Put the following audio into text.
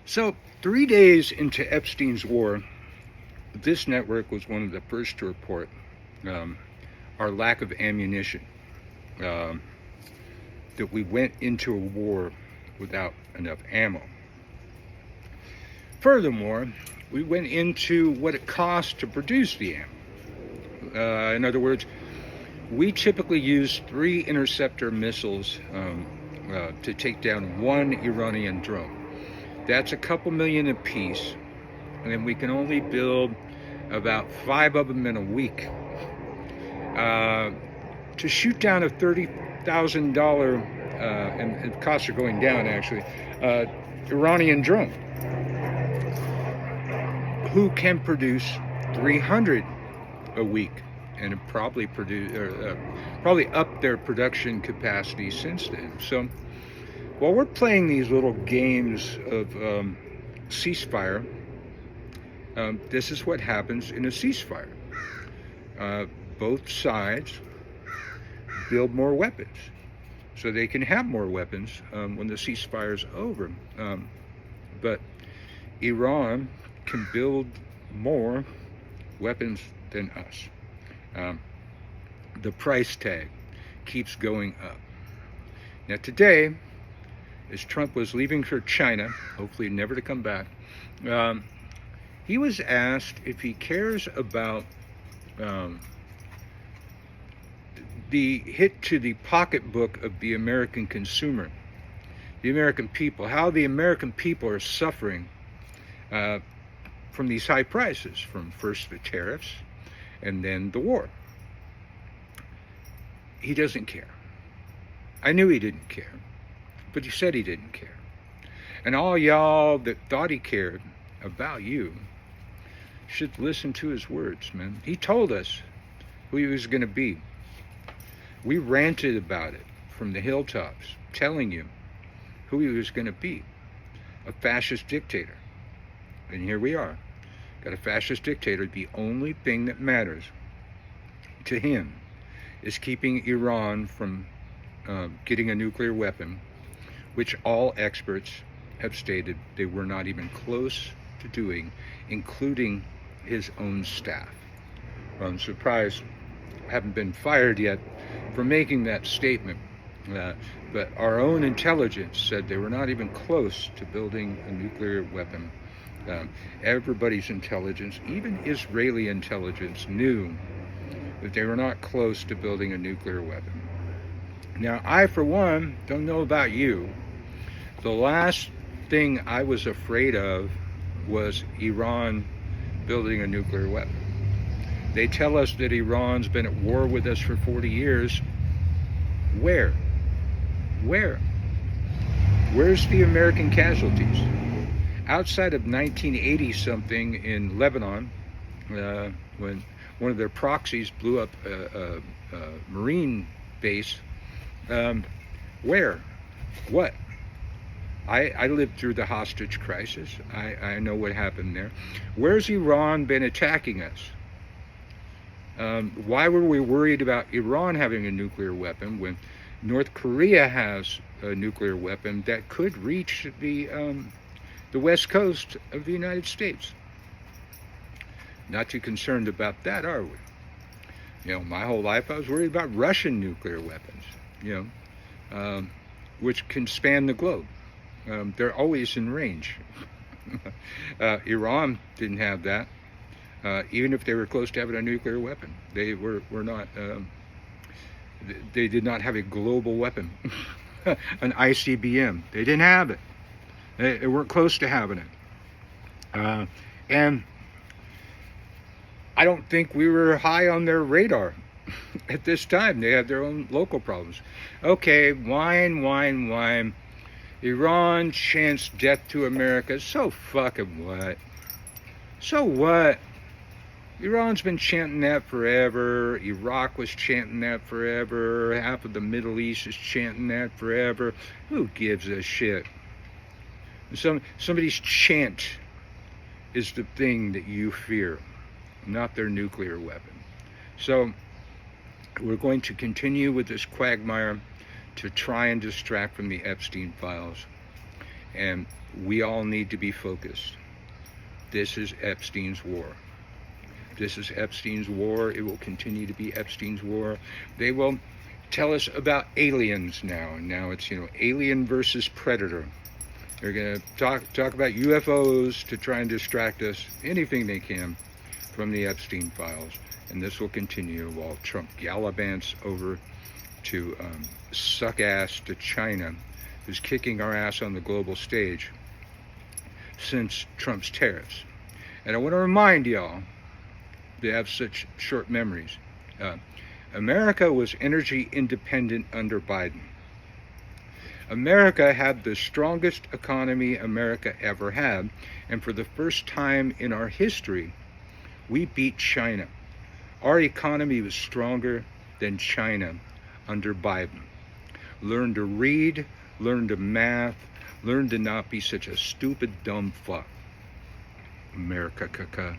So, 3 days into Epstein's war, this network was one of the first to report um, our lack of ammunition. Um, that we went into a war without enough ammo. Furthermore, we went into what it costs to produce the ammo. In other words, we typically use 3 interceptor missiles to take down one Iranian drone. That's a couple million apiece, and we can only build about 5 of them in a week. To shoot down a $30,000, and the costs are going down actually, Iranian drone, who can produce 300 a week, and probably probably up their production capacity since then. So while we're playing these little games of ceasefire, this is what happens in a ceasefire. Both sides build more weapons so they can have more weapons when the ceasefire's over. But Iran can build more weapons than us. The price tag keeps going up. Now today, as Trump was leaving for China, hopefully never to come back, he was asked if he cares about the hit to the pocketbook of the American consumer, the American people, how the American people are suffering from these high prices, from first the tariffs and then the war. He doesn't care. I knew he didn't care, but he said he didn't care. And all y'all that thought he cared about you should listen to his words, man. He told us who he was going to be. We ranted about it from the hilltops, telling you who he was going to be. A fascist dictator. And here we are. Got a fascist dictator. The only thing that matters to him is keeping Iran from getting a nuclear weapon, which all experts have stated they were not even close to doing, including his own staff. I'm surprised I haven't been fired yet for making that statement. But our own intelligence said they were not even close to building a nuclear weapon. Everybody's intelligence, even Israeli intelligence, knew that they were not close to building a nuclear weapon. Now, I, for one, don't know about you. The last thing I was afraid of was Iran building a nuclear weapon. They tell us that Iran's been at war with us for 40 years. Where? Where's the American casualties? Outside of 1980-something in Lebanon, when one of their proxies blew up a Marine base, where? What? I lived through the hostage crisis. I know what happened there. Where's Iran been attacking us? Why were we worried about Iran having a nuclear weapon when North Korea has a nuclear weapon that could reach the west coast of the United States? Not too concerned about that, are we? You know, my whole life I was worried about Russian nuclear weapons, which can span the globe. They're always in range. Iran didn't have that. Even if they were close to having a nuclear weapon, they were not. They did not have a global weapon, an ICBM. They didn't have it. They weren't close to having it. And I don't think we were high on their radar at this time. They had their own local problems. Okay, whine. Iran chants death to America. So fucking what? So what? Iran's been chanting that forever. Iraq was chanting that forever. Half of the Middle East is chanting that forever. Who gives a shit? Somebody's chant is the thing that you fear, not their nuclear weapon. So we're going to continue with this quagmire to try and distract from the Epstein files. And we all need to be focused. This is Epstein's war. This is Epstein's war. It will continue to be Epstein's war. They will tell us about aliens now. And now it's, alien versus predator. They're going to talk about UFOs to try and distract us, anything they can, from the Epstein files. And this will continue while Trump gallivants over to suck ass to China, who's kicking our ass on the global stage since Trump's tariffs. And I want to remind y'all, they have such short memories. America was energy independent under Biden. America had the strongest economy America ever had, and for the first time in our history, we beat China. Our economy was stronger than China under Biden. Learn to read, learn to math, learn to not be such a stupid, dumb fuck. America, caca.